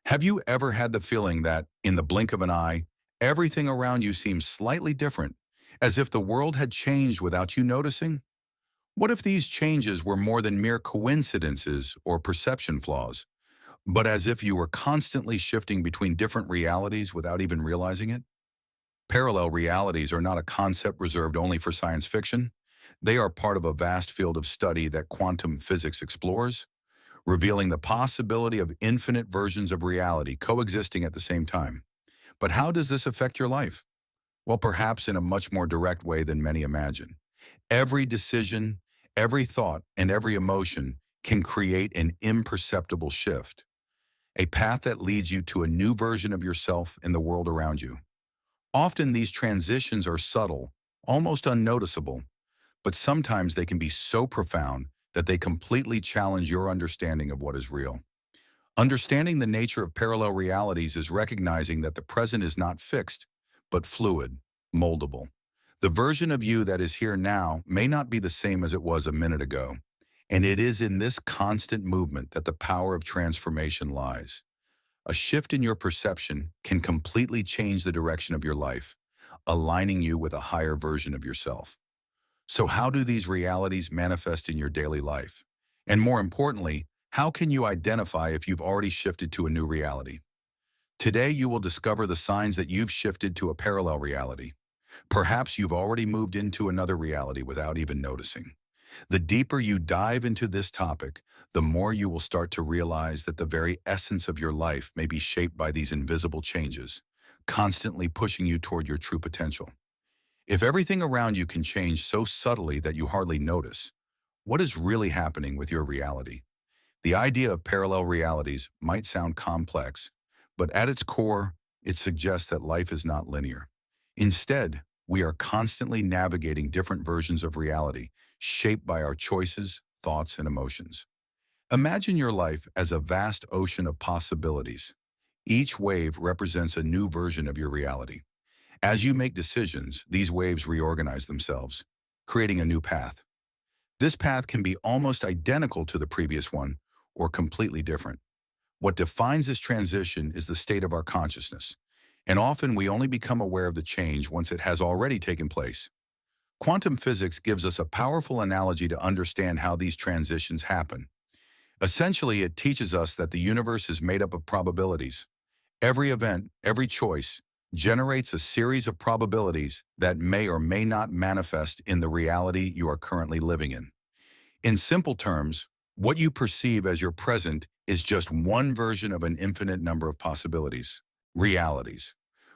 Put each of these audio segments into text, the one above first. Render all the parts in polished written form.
Have you ever had the feeling that, in the blink of an eye, everything around you seems slightly different, as if the world had changed without you noticing? What if these changes were more than mere coincidences or perception flaws, but as if you were constantly shifting between different realities without even realizing it? Parallel realities are not a concept reserved only for science fiction. They are part of a vast field of study that quantum physics explores, revealing the possibility of infinite versions of reality coexisting at the same time. But how does this affect your life? Well, perhaps in a much more direct way than many imagine. Every decision, every thought, and every emotion can create an imperceptible shift, a path that leads you to a new version of yourself in the world around you. Often these transitions are subtle, almost unnoticeable, but sometimes they can be so profound that they completely challenge your understanding of what is real. Understanding the nature of parallel realities is recognizing that the present is not fixed, but fluid, moldable. The version of you that is here now may not be the same as it was a minute ago, and it is in this constant movement that the power of transformation lies. A shift in your perception can completely change the direction of your life, aligning you with a higher version of yourself. So how do these realities manifest in your daily life? And more importantly, how can you identify if you've already shifted to a new reality? Today, you will discover the signs that you've shifted to a parallel reality. Perhaps you've already moved into another reality without even noticing. The deeper you dive into this topic, the more you will start to realize that the very essence of your life may be shaped by these invisible changes, constantly pushing you toward your true potential. If everything around you can change so subtly that you hardly notice, what is really happening with your reality? The idea of parallel realities might sound complex, but at its core, it suggests that life is not linear. Instead, we are constantly navigating different versions of reality, shaped by our choices, thoughts, and emotions. Imagine your life as a vast ocean of possibilities. Each wave represents a new version of your reality. As you make decisions, these waves reorganize themselves, creating a new path. This path can be almost identical to the previous one or completely different. What defines this transition is the state of our consciousness, and often we only become aware of the change once it has already taken place. Quantum physics gives us a powerful analogy to understand how these transitions happen. Essentially, it teaches us that the universe is made up of probabilities. Every event, every choice, generates a series of probabilities that may or may not manifest in the reality you are currently living in. In simple terms, what you perceive as your present is just one version of an infinite number of possibilities, realities.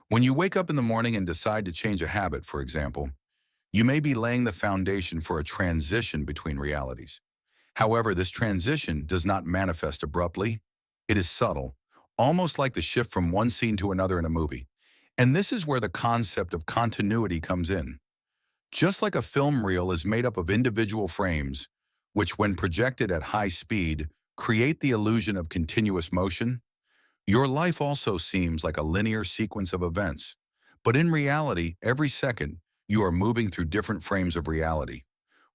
When you wake up in the morning and decide to change a habit, for example, you may be laying the foundation for a transition between realities. However, this transition does not manifest abruptly. It is subtle, almost like the shift from one scene to another in a movie. And this is where the concept of continuity comes in. Just like a film reel is made up of individual frames, which when projected at high speed, create the illusion of continuous motion, your life also seems like a linear sequence of events. But in reality, every second, you are moving through different frames of reality.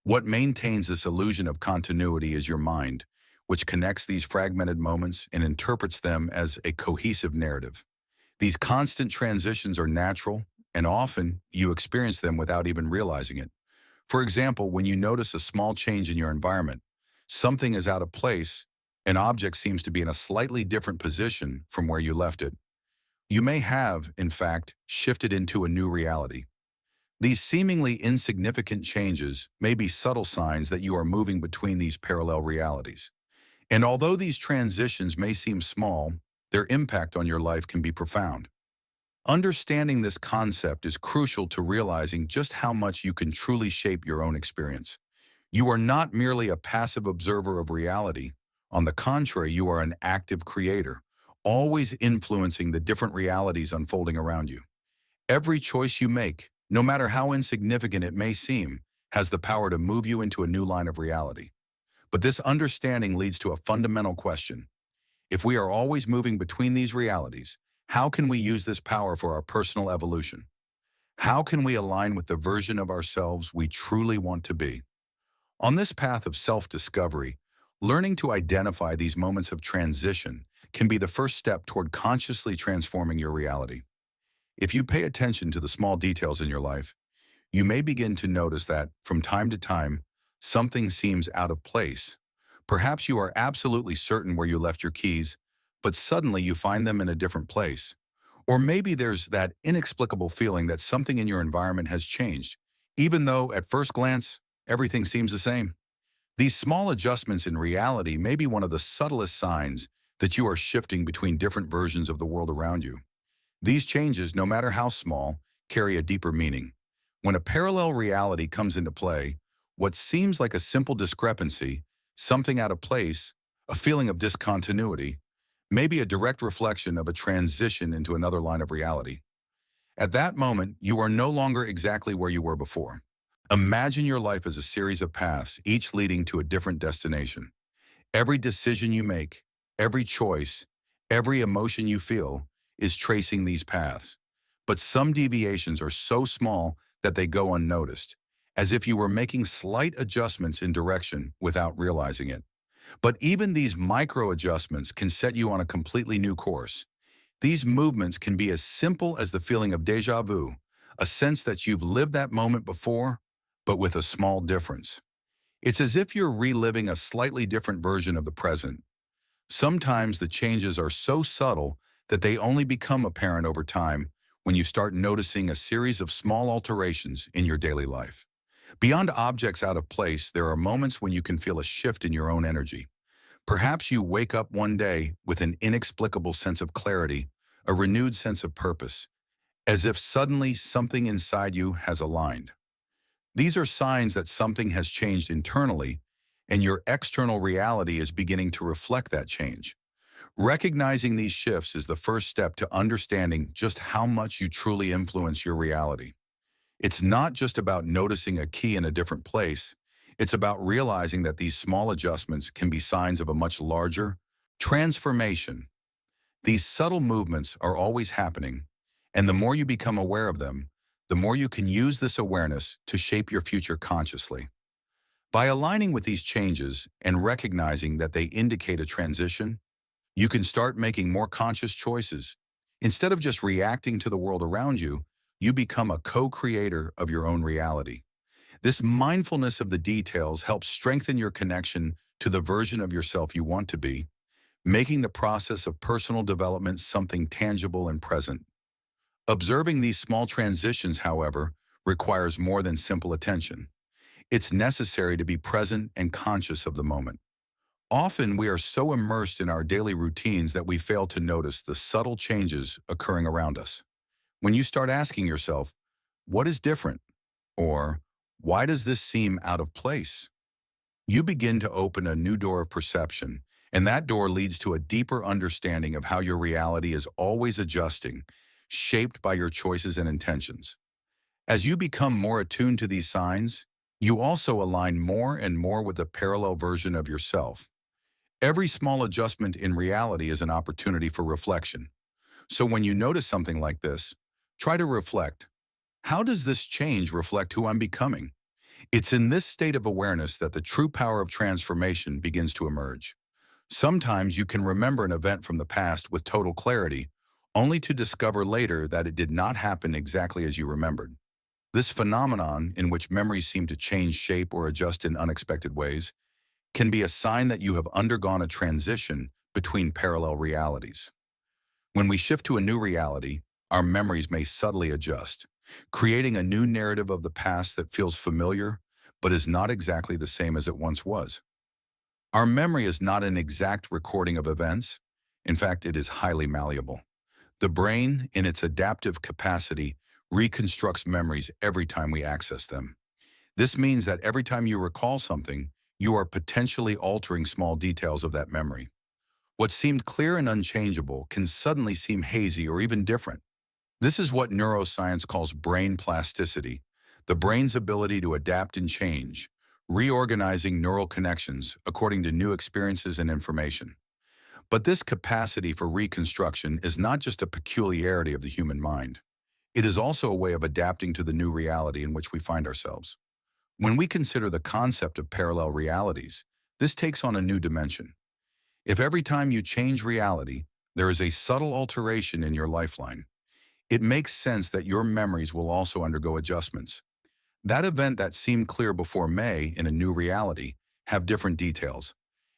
What maintains this illusion of continuity is your mind, which connects these fragmented moments and interprets them as a cohesive narrative. These constant transitions are natural, and often you experience them without even realizing it. For example, when you notice a small change in your environment, something is out of place, an object seems to be in a slightly different position from where you left it. You may have, in fact, shifted into a new reality. These seemingly insignificant changes may be subtle signs that you are moving between these parallel realities. And although these transitions may seem small, their impact on your life can be profound. Understanding this concept is crucial to realizing just how much you can truly shape your own experience. You are not merely a passive observer of reality. On the contrary, you are an active creator, always influencing the different realities unfolding around you. Every choice you make, no matter how insignificant it may seem, has the power to move you into a new line of reality. But this understanding leads to a fundamental question. If we are always moving between these realities, how can we use this power for our personal evolution? How can we align with the version of ourselves we truly want to be? On this path of self-discovery, learning to identify these moments of transition can be the first step toward consciously transforming your reality. If you pay attention to the small details in your life, you may begin to notice that, from time to time, something seems out of place. Perhaps you are absolutely certain where you left your keys, but suddenly you find them in a different place. Or maybe there's that inexplicable feeling that something in your environment has changed, even though at first glance, everything seems the same. These small adjustments in reality may be one of the subtlest signs that you are shifting between different versions of the world around you. These changes, no matter how small, carry a deeper meaning. When a parallel reality comes into play, what seems like a simple discrepancy, something out of place, a feeling of discontinuity, may be a direct reflection of a transition into another line of reality. At that moment, you are no longer exactly where you were before. Imagine your life as a series of paths, each leading to a different destination. Every decision you make, every choice, every emotion you feel is tracing these paths. But some deviations are so small that they go unnoticed, as if you were making slight adjustments in direction without realizing it. But even these micro adjustments can set you on a completely new course. These movements can be as simple as the feeling of déjà vu, a sense that you've lived that moment before, but with a small difference. It's as if you're reliving a slightly different version of the present. Sometimes the changes are so subtle that they only become apparent over time when you start noticing a series of small alterations in your daily life. Beyond objects out of place, there are moments when you can feel a shift in your own energy. Perhaps you wake up one day with an inexplicable sense of clarity, a renewed sense of purpose, as if suddenly something inside you has aligned. These are signs that something has changed internally, and your external reality is beginning to reflect that change. Recognizing these shifts is the first step to understanding just how much you truly influence your reality. It's not just about noticing a key in a different place. It's about realizing that these small adjustments can be signs of a much larger transformation. These subtle movements are always happening, and the more you become aware of them, the more you can use this awareness to shape your future consciously. By aligning with these changes and recognizing that they indicate a transition, you can start making more conscious choices. Instead of just reacting to the world around you, you become a co-creator of your own reality. This mindfulness of the details helps strengthen your connection to the version of yourself you want to be, making the process of personal development something tangible and present. Observing these small transitions, however, requires more than simple attention. It's necessary to be present and conscious of the moment. Often we are so immersed in our daily routines that we fail to notice the subtle changes occurring around us. When you start asking yourself, what is different? Or why does this seem out of place? You begin to open a new door of perception, and that door leads to a deeper understanding of how your reality is always adjusting, shaped by your choices and intentions. As you become more attuned to these signs, you also align more and more with a parallel version of yourself. Every small adjustment in reality is an opportunity for reflection. So when you notice something like this, try to reflect. How does this change reflect who I'm becoming? It's in this state of awareness that the true power of transformation begins to emerge. Sometimes you can remember an event from the past with total clarity, only to discover later that it did not happen exactly as you remembered. This phenomenon, in which memories seem to change shape or adjust in unexpected ways, can be a sign that you have undergone a transition between parallel realities. When we shift to a new reality, our memories may subtly adjust, creating a new narrative of the past that feels familiar but is not exactly the same as it once was. Our memory is not an exact recording of events. In fact, it is highly malleable. The brain, in its adaptive capacity, reconstructs memories every time we access them. This means that every time you recall something, you are potentially altering small details of that memory. What seemed clear and unchangeable can suddenly seem hazy or even different. This is what neuroscience calls brain plasticity, the brain's ability to adapt and change, reorganizing neural connections according to new experiences and information. But this capacity for reconstruction is not just a peculiarity of the human mind. It is also a way of adapting to the new reality in which we find ourselves. When we consider the concept of parallel realities, this takes on a new dimension. If every time you change reality, there is a subtle alteration in your lifeline, it makes sense that your memories will also undergo adjustments. That event that seemed clear before may, in a new reality, have different details.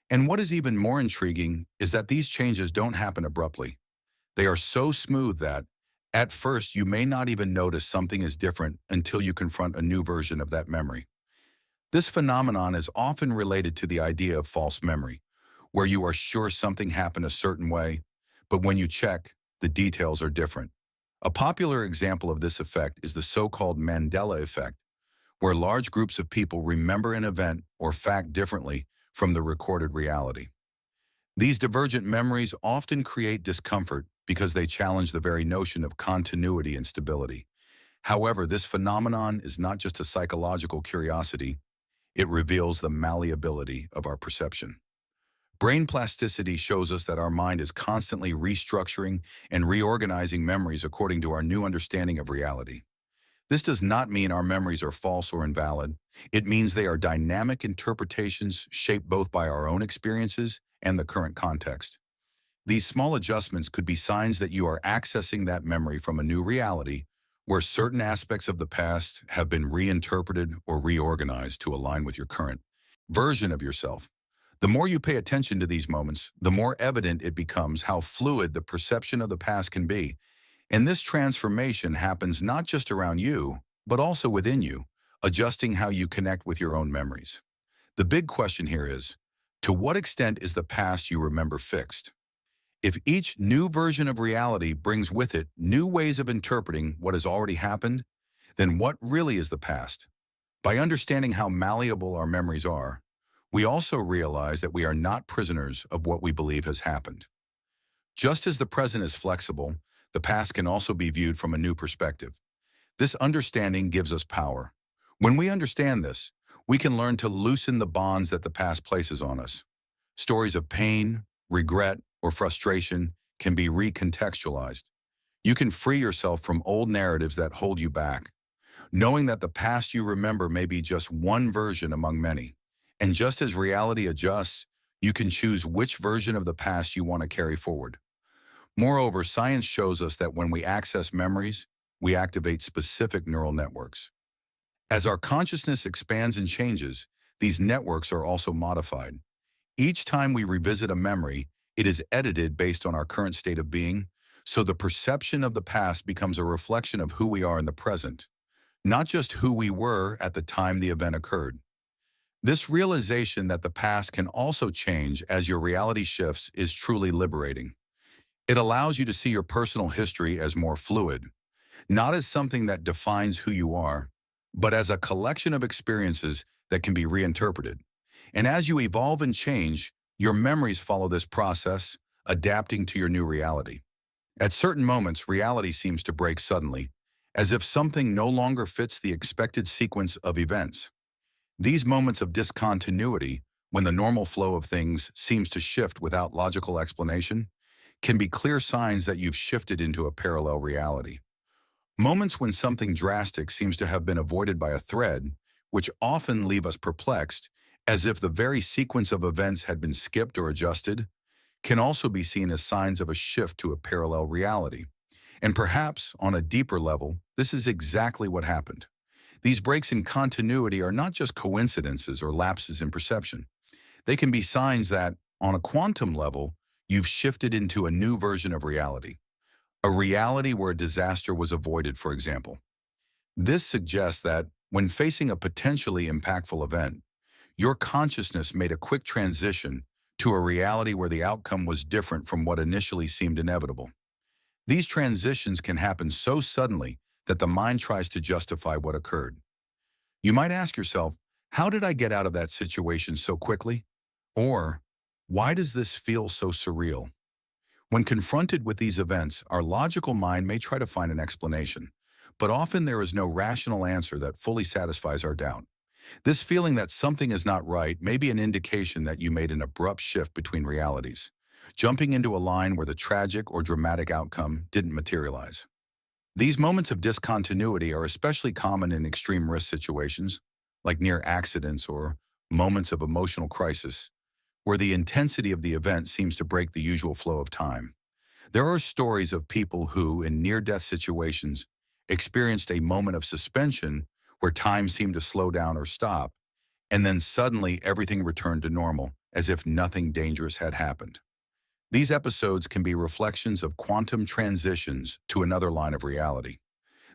And what is even more intriguing is that these changes don't happen abruptly. They are so smooth that, at first, you may not even notice something is different until you confront a new version of that memory. This phenomenon is often related to the idea of false memory, where you are sure something happened a certain way, but when you check, the details are different. A popular example of this effect is the so-called Mandela effect, where large groups of people remember an event or fact differently from the recorded reality. These divergent memories often create discomfort because they challenge the very notion of continuity and stability. However, this phenomenon is not just a psychological curiosity, it reveals the malleability of our perception. Brain plasticity shows us that our mind is constantly restructuring and reorganizing memories according to our new understanding of reality. This does not mean our memories are false or invalid. It means they are dynamic interpretations shaped both by our own experiences and the current context. These small adjustments could be signs that you are accessing that memory from a new reality where certain aspects of the past have been reinterpreted or reorganized to align with your current version of yourself. The more you pay attention to these moments, the more evident it becomes how fluid the perception of the past can be. And this transformation happens not just around you, but also within you, adjusting how you connect with your own memories. The big question here is, to what extent is the past you remember fixed? If each new version of reality brings with it new ways of interpreting what has already happened, then what really is the past? By understanding how malleable our memories are, we also realize that we are not prisoners of what we believe has happened. Just as the present is flexible, the past can also be viewed from a new perspective. This understanding gives us power. When we understand this, we can learn to loosen the bonds that the past places on us. Stories of pain, regret, or frustration can be recontextualized. You can free yourself from old narratives that hold you back, knowing that the past you remember may be just one version among many. And just as reality adjusts, you can choose which version of the past you want to carry forward. Moreover, science shows us that when we access memories, we activate specific neural networks. As our consciousness expands and changes, these networks are also modified. Each time we revisit a memory, it is edited based on our current state of being, so the perception of the past becomes a reflection of who we are in the present, not just who we were at the time the event occurred. This realization that the past can also change as your reality shifts is truly liberating. It allows you to see your personal history as more fluid, not as something that defines who you are, but as a collection of experiences that can be reinterpreted. And as you evolve and change, your memories follow this process, adapting to your new reality. At certain moments, reality seems to break suddenly, as if something no longer fits the expected sequence of events. These moments of discontinuity, when the normal flow of things seems to shift without logical explanation, can be clear signs that you've shifted into a parallel reality. Moments when something drastic seems to have been avoided by a thread, which often leave us perplexed, as if the very sequence of events had been skipped or adjusted, can also be seen as signs of a shift to a parallel reality. And perhaps, on a deeper level, this is exactly what happened. These breaks in continuity are not just coincidences or lapses in perception. They can be signs that, on a quantum level, you've shifted into a new version of reality. A reality where a disaster was avoided, for example. This suggests that, when facing a potentially impactful event, your consciousness made a quick transition to a reality where the outcome was different from what initially seemed inevitable. These transitions can happen so suddenly that the mind tries to justify what occurred. You might ask yourself, how did I get out of that situation so quickly? Or, why does this feel so surreal? When confronted with these events, our logical mind may try to find an explanation, but often there is no rational answer that fully satisfies our doubt. This feeling that something is not right may be an indication that you made an abrupt shift between realities, jumping into a line where the tragic or dramatic outcome didn't materialize. These moments of discontinuity are especially common in extreme risk situations, like near accidents or moments of emotional crisis, where the intensity of the event seems to break the usual flow of time. There are stories of people who, in near-death situations, experienced a moment of suspension where time seemed to slow down or stop, and then suddenly everything returned to normal, as if nothing dangerous had happened. These episodes can be reflections of quantum transitions to another line of reality.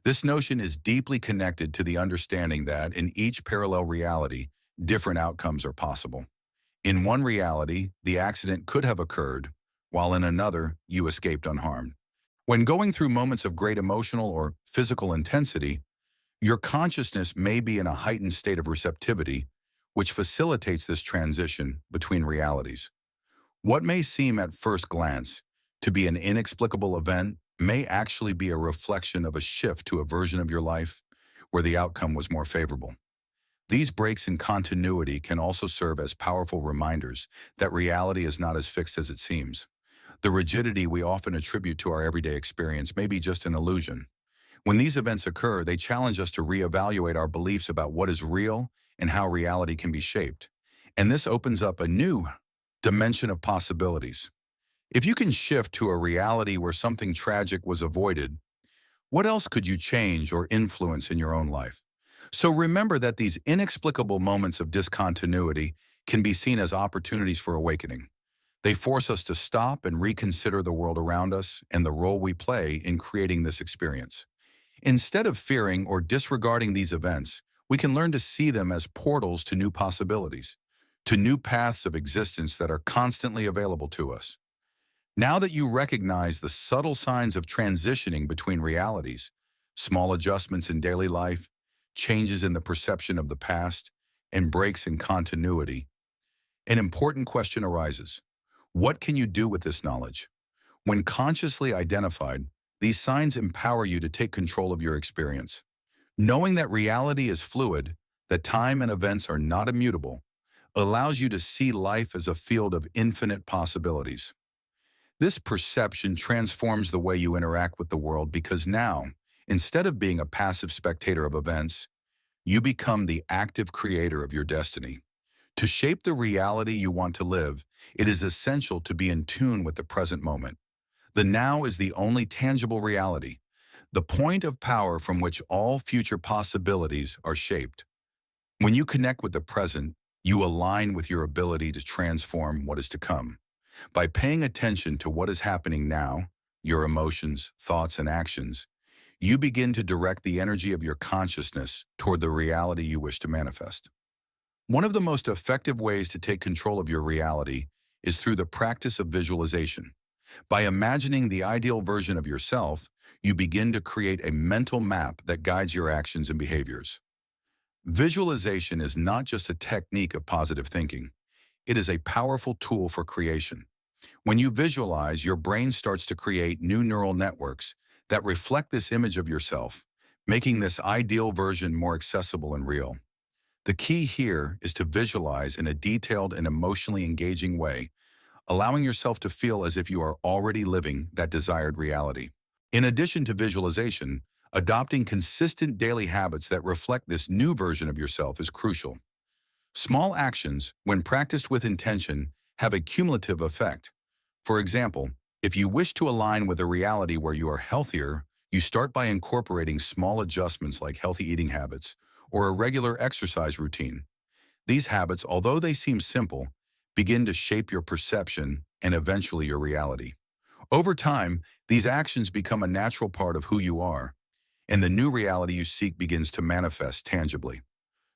This notion is deeply connected to the understanding that in each parallel reality, different outcomes are possible. In one reality, the accident could have occurred, while in another, you escaped unharmed. When going through moments of great emotional or physical intensity, your consciousness may be in a heightened state of receptivity, which facilitates this transition between realities. What may seem at first glance to be an inexplicable event may actually be a reflection of a shift to a version of your life where the outcome was more favorable. These breaks in continuity can also serve as powerful reminders that reality is not as fixed as it seems. The rigidity we often attribute to our everyday experience may be just an illusion. When these events occur, they challenge us to reevaluate our beliefs about what is real and how reality can be shaped. And this opens up a new dimension of possibilities. If you can shift to a reality where something tragic was avoided, what else could you change or influence in your own life? So remember that these inexplicable moments of discontinuity can be seen as opportunities for awakening. They force us to stop and reconsider the world around us and the role we play in creating this experience. Instead of fearing or disregarding these events, we can learn to see them as portals to new possibilities, to new paths of existence that are constantly available to us. Now that you recognize the subtle signs of transitioning between realities, small adjustments in daily life, changes in the perception of the past, and breaks in continuity, an important question arises. What can you do with this knowledge? When consciously identified, these signs empower you to take control of your experience. Knowing that reality is fluid, that time and events are not immutable, allows you to see life as a field of infinite possibilities. This perception transforms the way you interact with the world because now, instead of being a passive spectator of events, you become the active creator of your destiny. To shape the reality you want to live, it is essential to be in tune with the present moment. The now is the only tangible reality, the point of power from which all future possibilities are shaped. When you connect with the present, you align with your ability to transform what is to come. By paying attention to what is happening now, your emotions, thoughts, and actions, you begin to direct the energy of your consciousness toward the reality you wish to manifest. One of the most effective ways to take control of your reality is through the practice of visualization. By imagining the ideal version of yourself, you begin to create a mental map that guides your actions and behaviors. Visualization is not just a technique of positive thinking. It is a powerful tool for creation. When you visualize, your brain starts to create new neural networks that reflect this image of yourself, making this ideal version more accessible and real. The key here is to visualize in a detailed and emotionally engaging way, allowing yourself to feel as if you are already living that desired reality. In addition to visualization, adopting consistent daily habits that reflect this new version of yourself is crucial. Small actions, when practiced with intention, have a cumulative effect. For example, if you wish to align with a reality where you are healthier, you start by incorporating small adjustments like healthy eating habits or a regular exercise routine. These habits, although they seem simple, begin to shape your perception and eventually your reality. Over time, these actions become a natural part of who you are, and the new reality you seek begins to manifest tangibly.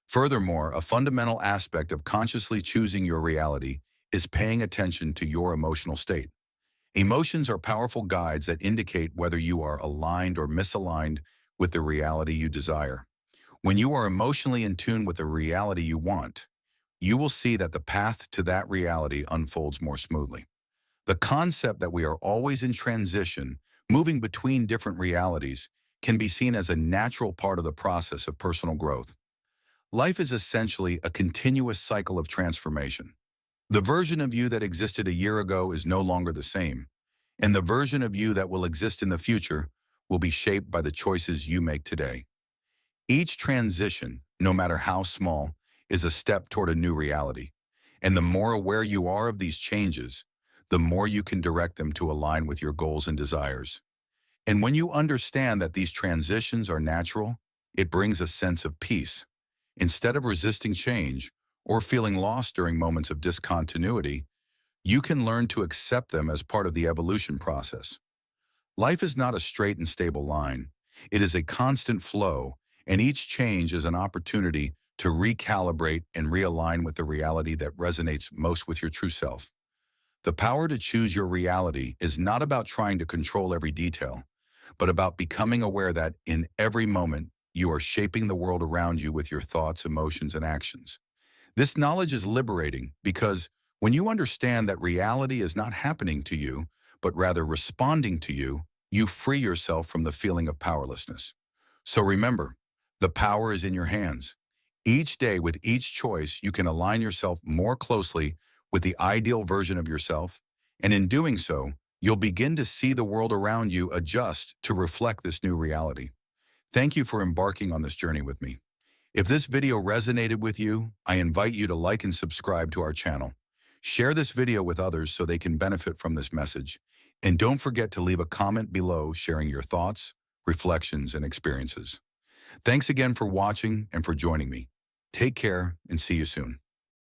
Furthermore, a fundamental aspect of consciously choosing your reality is paying attention to your emotional state. Emotions are powerful guides that indicate whether you are aligned or misaligned with the reality you desire. When you are emotionally in tune with the reality you want, you will see that the path to that reality unfolds more smoothly. The concept that we are always in transition, moving between different realities, can be seen as a natural part of the process of personal growth. Life is essentially a continuous cycle of transformation. The version of you that existed a year ago is no longer the same, and the version of you that will exist in the future will be shaped by the choices you make today. Each transition, no matter how small, is a step toward a new reality. And the more aware you are of these changes, the more you can direct them to align with your goals and desires. And when you understand that these transitions are natural, it brings a sense of peace. Instead of resisting change or feeling lost during moments of discontinuity, you can learn to accept them as part of the evolution process. Life is not a straight and stable line. It is a constant flow, and each change is an opportunity to recalibrate and realign with the reality that resonates most with your true self. The power to choose your reality is not about trying to control every detail, but about becoming aware that in every moment, you are shaping the world around you with your thoughts, emotions, and actions. This knowledge is liberating because when you understand that reality is not happening to you, but rather responding to you, you free yourself from the feeling of powerlessness. So remember, the power is in your hands. Each day, with each choice, you can align yourself more closely with the ideal version of yourself, and in doing so, you'll begin to see the world around you adjust to reflect this new reality. Thank you for embarking on this journey with me. If this video resonated with you, I invite you to like and subscribe to our channel. Share this video with others so they can benefit from this message. And don't forget to leave a comment below sharing your thoughts, reflections, and experiences. Thanks again for watching and for joining me. Take care and see you soon.